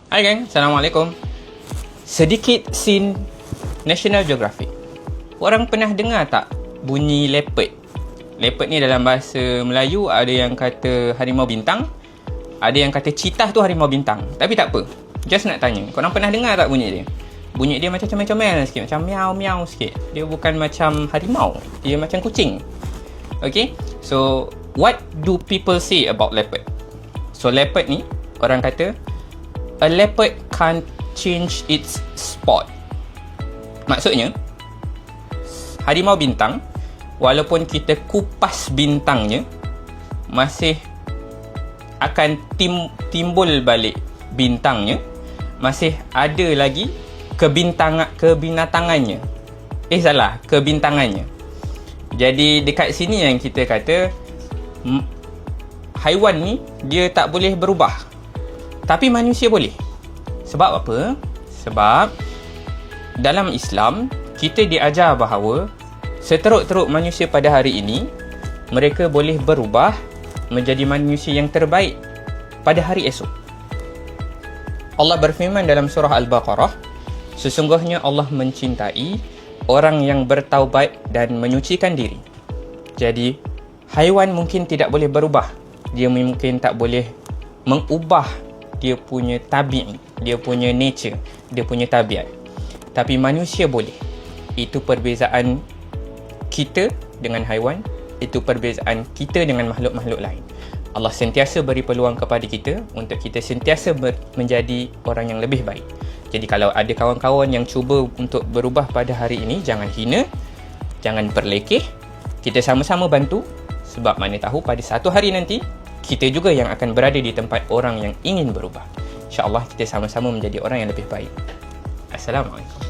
Hai gang, Assalamualaikum. Sedikit scene National Geographic. Korang pernah dengar tak bunyi leopard? Leopard ni dalam bahasa Melayu ada yang kata harimau bintang, ada yang kata cheetah tu harimau bintang. Tapi tak apa, just nak tanya, korang pernah dengar tak bunyi dia? Bunyi dia macam comel-comel sikit, macam miau-miau sikit. Dia bukan macam harimau, dia macam kucing. Okay, so what do people say about leopard? So leopard ni, orang kata a leopard can't change its spot. Maksudnya, harimau bintang, walaupun kita kupas bintangnya, masih akan timbul balik bintangnya, masih ada lagi kebinatangannya. Kebintangannya. Jadi dekat sini yang kita kata haiwan ni dia tak boleh berubah, tapi manusia boleh. Sebab apa? Sebab dalam Islam kita diajar bahawa seteruk-teruk manusia pada hari ini, mereka boleh berubah menjadi manusia yang terbaik pada hari esok. Allah berfirman dalam surah Al-Baqarah, sesungguhnya Allah mencintai orang yang bertaubat dan menyucikan diri. Jadi haiwan mungkin tidak boleh berubah, dia mungkin tak boleh mengubah dia punya tabiat, dia punya nature, dia punya tabiat. Tapi manusia boleh. Itu perbezaan kita dengan haiwan, itu perbezaan kita dengan makhluk-makhluk lain. Allah sentiasa beri peluang kepada kita untuk kita sentiasa menjadi orang yang lebih baik. Jadi kalau ada kawan-kawan yang cuba untuk berubah pada hari ini, jangan hina, jangan berlekeh. Kita sama-sama bantu, sebab mana tahu pada satu hari nanti kita juga yang akan berada di tempat orang yang ingin berubah. InsyaAllah kita sama-sama menjadi orang yang lebih baik. Assalamualaikum.